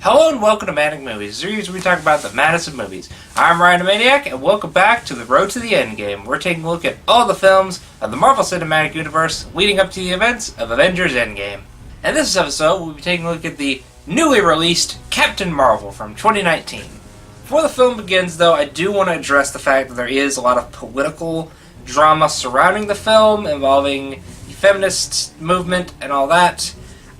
Hello and welcome to Manic Movies, a series where we talk about the maddest of movies. I'm Ryanimaniac, and welcome back to the Road to the Endgame. We're taking a look at all the films of the Marvel Cinematic Universe leading up to the events of Avengers Endgame. In this episode, we'll be taking a look at the newly released Captain Marvel from 2019. Before the film begins, though, I do want to address the fact that there is a lot of political drama surrounding the film, involving the feminist movement and all that.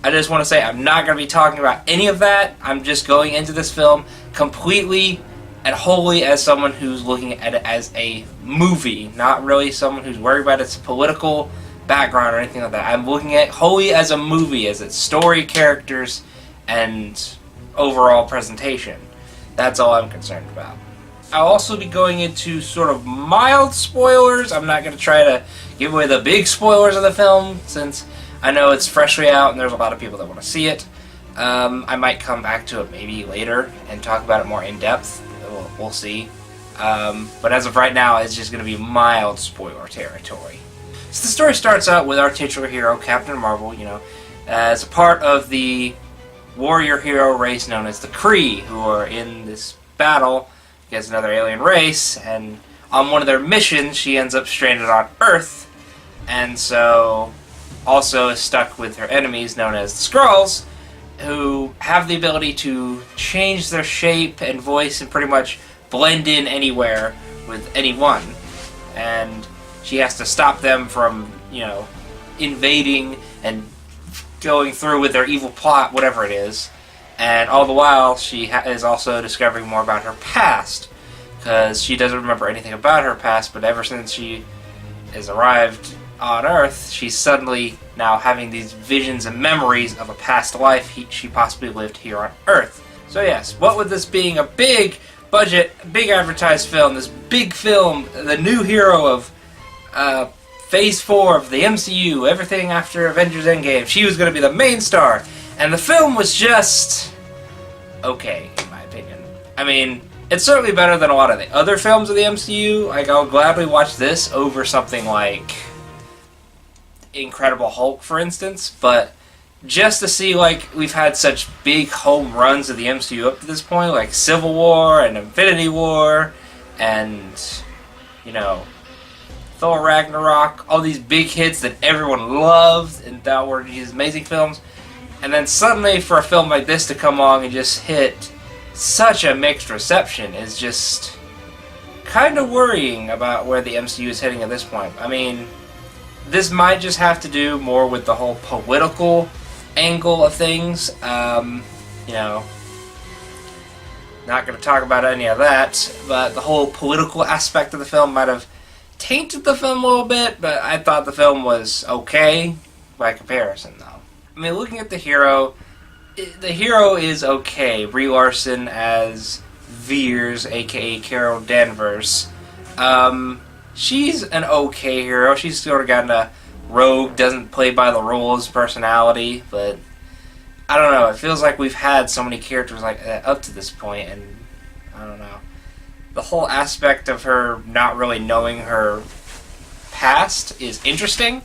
I just want to say I'm not going to be talking about any of that. I'm just going into this film completely and wholly as someone who's looking at it as a movie, not really someone who's worried about its political background or anything like that. I'm looking at it wholly as a movie, as its story, characters, and overall presentation. That's all I'm concerned about. I'll also be going into sort of mild spoilers. I'm not going to try to give away the big spoilers of the film, since I know it's freshly out and there's a lot of people that want to see it. I might come back to it maybe later and talk about it more in depth. We'll see. But as of right now, it's just going to be mild spoiler territory. So the story starts out with our titular hero, Captain Marvel, as a part of the warrior hero race known as the Kree, who are in this battle against another alien race, and on one of their missions, she ends up stranded on Earth, and so also is stuck with her enemies known as the Skrulls, who have the ability to change their shape and voice and pretty much blend in anywhere with anyone. And she has to stop them from, invading and going through with their evil plot, whatever it is. And all the while, she is also discovering more about her past, because she doesn't remember anything about her past, but ever since she has arrived on Earth, she's suddenly now having these visions and memories of a past life she possibly lived here on Earth. So yes, what with this being a big budget, big advertised film, this big film, the new hero of Phase 4 of the MCU, everything after Avengers Endgame, she was going to be the main star, and the film was just okay, in my opinion. I mean, it's certainly better than a lot of the other films of the MCU. Like, I'll gladly watch this over something like Incredible Hulk, for instance, but just to see, we've had such big home runs of the MCU up to this point, like Civil War and Infinity War and, Thor Ragnarok, all these big hits that everyone loved and that were these amazing films, and then suddenly for a film like this to come along and just hit such a mixed reception is just kind of worrying about where the MCU is heading at this point. I mean, this might just have to do more with the whole political angle of things. Not going to talk about any of that, but the whole political aspect of the film might have tainted the film a little bit, but I thought the film was okay by comparison, though. I mean, looking at the hero is okay. Brie Larson as Veers, aka Carol Danvers. She's an okay hero. She's sort of got a rogue, doesn't play by the rules personality, but I don't know. It feels like we've had so many characters like that up to this point, and I don't know. The whole aspect of her not really knowing her past is interesting.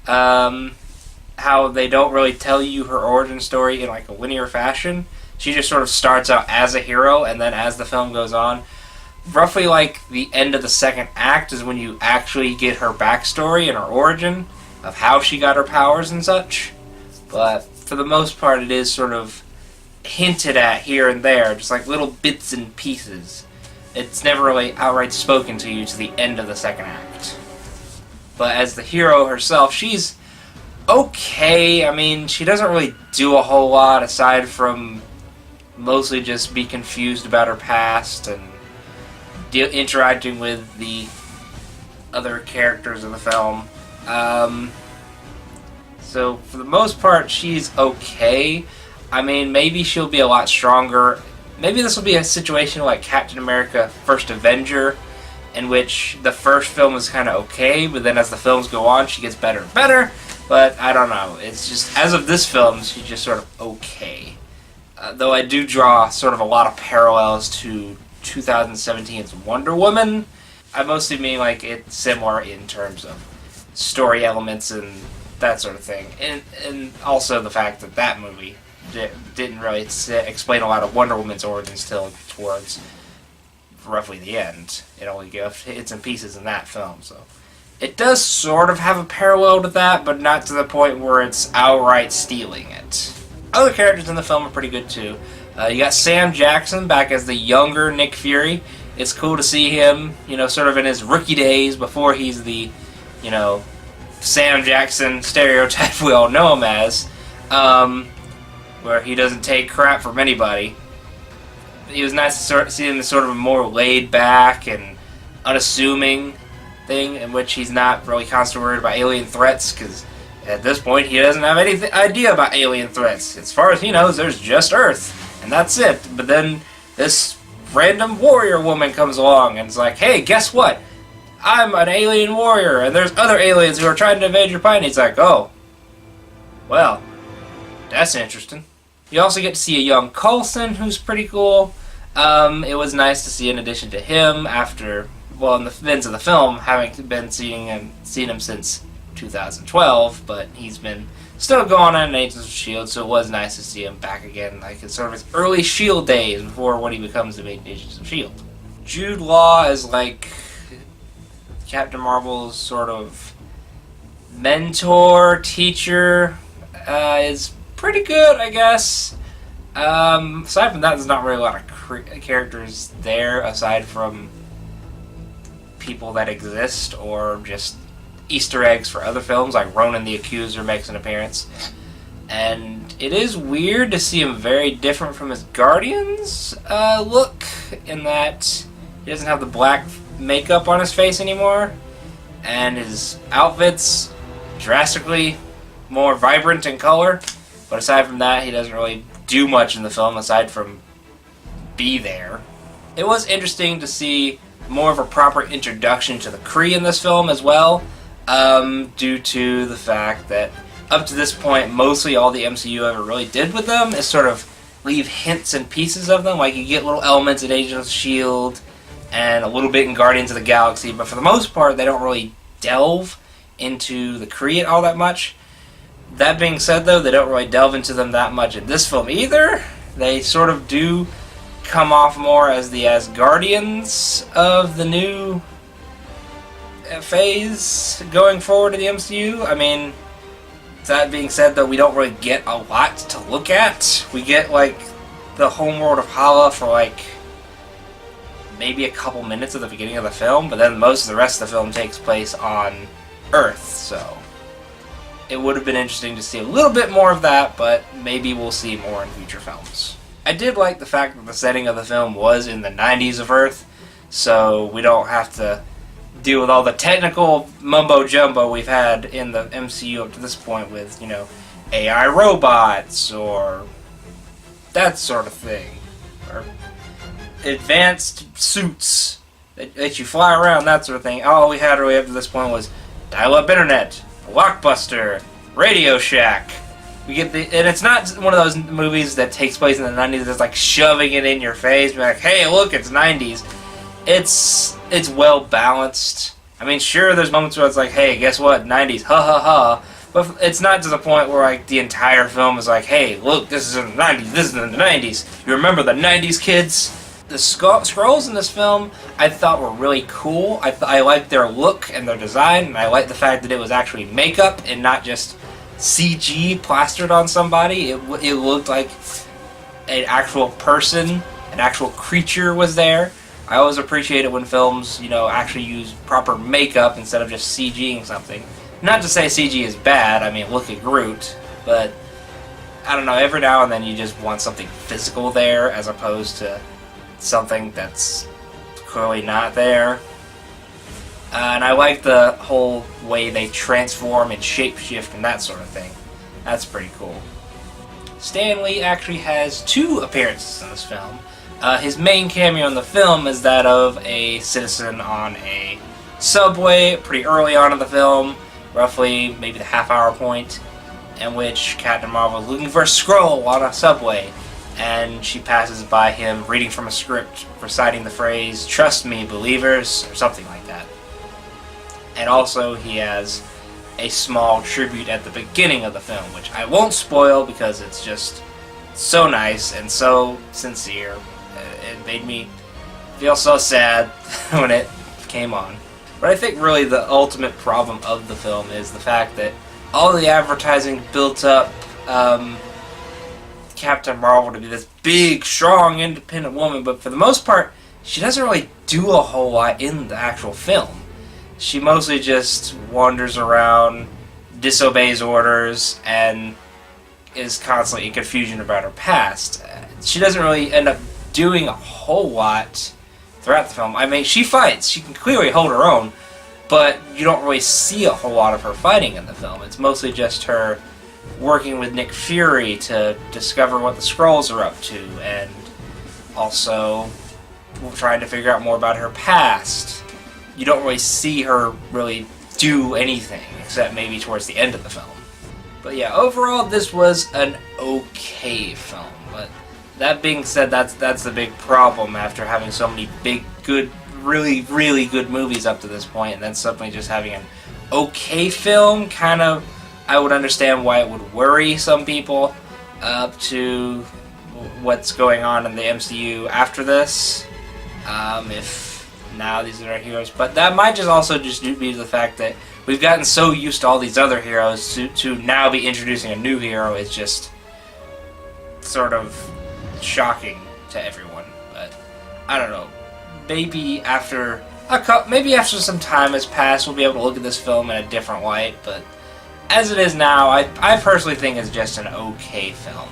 How they don't really tell you her origin story in a linear fashion. She just sort of starts out as a hero, and then as the film goes on, roughly the end of the second act is when you actually get her backstory and her origin of how she got her powers and such. But for the most part, it is sort of hinted at here and there, just little bits and pieces. It's never really outright spoken to you to the end of the second act. But as the hero herself, she's okay. I mean, she doesn't really do a whole lot aside from mostly just be confused about her past and interacting with the other characters in the film. So for the most part, she's okay. I mean, maybe she'll be a lot stronger. Maybe this will be a situation like Captain America First Avenger, in which the first film is kind of okay, but then as the films go on, she gets better and better. But I don't know. It's just, as of this film, she's just sort of okay. Though I do draw sort of a lot of parallels to 2017's Wonder Woman. I mostly mean it's similar in terms of story elements and that sort of thing. And also the fact that movie didn't really explain a lot of Wonder Woman's origins till towards roughly the end. It only gave hits and pieces in that film, so it does sort of have a parallel to that, but not to the point where it's outright stealing it. Other characters in the film are pretty good too. You got Sam Jackson back as the younger Nick Fury. It's cool to see him, sort of in his rookie days before he's the, Sam Jackson stereotype we all know him as, where he doesn't take crap from anybody. It was nice to see him as sort of a more laid back and unassuming thing, in which he's not really constantly worried about alien threats, because at this point he doesn't have any idea about alien threats. As far as he knows, there's just Earth, and that's it. But then this random warrior woman comes along and is like, hey, guess what? I'm an alien warrior, and there's other aliens who are trying to invade your planet. He's like, oh, well, that's interesting. You also get to see a young Coulson, who's pretty cool. It was nice to see, in addition to him, after, well, in the events of the film, having been seeing him since 2012, but he's been still going on in Agents of S.H.I.E.L.D., so it was nice to see him back again, like in sort of his early S.H.I.E.L.D. days, before when he becomes the main Agents of S.H.I.E.L.D. Jude Law is like Captain Marvel's sort of mentor, teacher, is pretty good, I guess. Aside from that, there's not really a lot of characters there, aside from people that exist, or just Easter eggs for other films, like Ronan the Accuser makes an appearance. And it is weird to see him very different from his Guardians look, in that he doesn't have the black makeup on his face anymore, and his outfit's drastically more vibrant in color. But aside from that, he doesn't really do much in the film aside from be there. It was interesting to see more of a proper introduction to the Kree in this film as well, due to the fact that up to this point, mostly all the MCU ever really did with them is sort of leave hints and pieces of them. Like, you get little elements in Agents of S.H.I.E.L.D. and a little bit in Guardians of the Galaxy, but for the most part, they don't really delve into the Kree all that much. That being said, though, they don't really delve into them that much in this film either. They sort of do come off more as the Asgardians of the new phase going forward to the MCU. I mean, that being said, though, we don't really get a lot to look at. We get, like, the homeworld of Hala for, like, maybe a couple minutes at the beginning of the film, but then most of the rest of the film takes place on Earth, so it would have been interesting to see a little bit more of that, but maybe we'll see more in future films. I did like the fact that the setting of the film was in the 90s of Earth, so we don't have to deal with all the technical mumbo-jumbo we've had in the MCU up to this point with, AI robots, or that sort of thing, or advanced suits that you fly around, that sort of thing. All we had really up to this point was dial-up internet, Blockbuster, Radio Shack. We get and it's not one of those movies that takes place in the 90s that's like shoving it in your face, be like, hey, look, it's 90s. It's well balanced. I mean, sure, there's moments where it's like, hey, guess what, 90s, ha ha ha. But it's not to the point where like the entire film is like, hey, look, this is in the 90s, this is in the 90s. You remember the 90s, kids? The Skrulls in this film I thought were really cool. I liked their look and their design, and I liked the fact that it was actually makeup and not just CG plastered on somebody. It looked like an actual person, an actual creature was there. I always appreciate it when films, actually use proper makeup instead of just CGing something. Not to say CG is bad, I mean, look at Groot, but I don't know, every now and then you just want something physical there as opposed to something that's clearly not there. And I like the whole way they transform and shapeshift and that sort of thing. That's pretty cool. Stan Lee actually has 2 appearances in this film. His main cameo in the film is that of a citizen on a subway pretty early on in the film, roughly maybe the half-hour point, in which Captain Marvel is looking for a Skrull on a subway, and she passes by him reading from a script reciting the phrase, "Trust me, believers," or something like that. And also he has a small tribute at the beginning of the film, which I won't spoil because it's just so nice and so sincere. It made me feel so sad when it came on. But I think really the ultimate problem of the film is the fact that all the advertising built up Captain Marvel to be this big, strong, independent woman, but for the most part, she doesn't really do a whole lot in the actual film. She mostly just wanders around, disobeys orders, and is constantly in confusion about her past. She doesn't really end up doing a whole lot throughout the film. I mean, she fights. She can clearly hold her own, but you don't really see a whole lot of her fighting in the film. It's mostly just her working with Nick Fury to discover what the Skrulls are up to, and also trying to figure out more about her past. You don't really see her really do anything, except maybe towards the end of the film. But yeah, overall, this was an okay film. But that being said, that's the big problem after having so many big, good, really, really good movies up to this point, and then suddenly just having an okay film, kind of, I would understand why it would worry some people up to what's going on in the MCU after this, if now these are our heroes. But that might just also just be the fact that we've gotten so used to all these other heroes to now be introducing a new hero is just sort of shocking to everyone. But I don't know. Maybe after some time has passed, we'll be able to look at this film in a different light. But as it is now, I personally think it's just an okay film.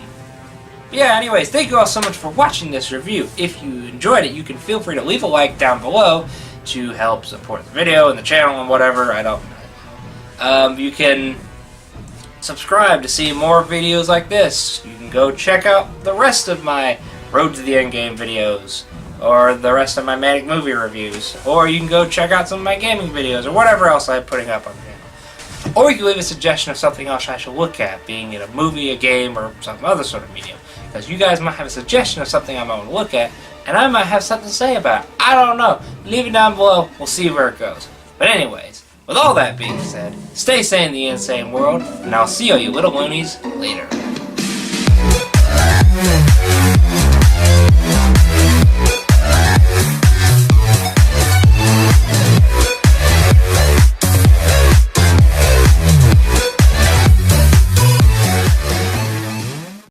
But yeah, anyways, thank you all so much for watching this review. If you enjoyed it, you can feel free to leave a like down below to help support the video and the channel and whatever. I don't know. You can subscribe to see more videos like this. You can go check out the rest of my Road to the Endgame videos, or the rest of my Manic Movie reviews, or you can go check out some of my gaming videos, or whatever else I'm putting up on the channel. Or you can leave a suggestion of something else I should look at, being it a movie, a game, or some other sort of medium. Because you guys might have a suggestion of something I might want to look at, and I might have something to say about it. I don't know. Leave it down below. We'll see where it goes. But anyways, with all that being said, stay sane in the insane world, and I'll see all you little loonies later.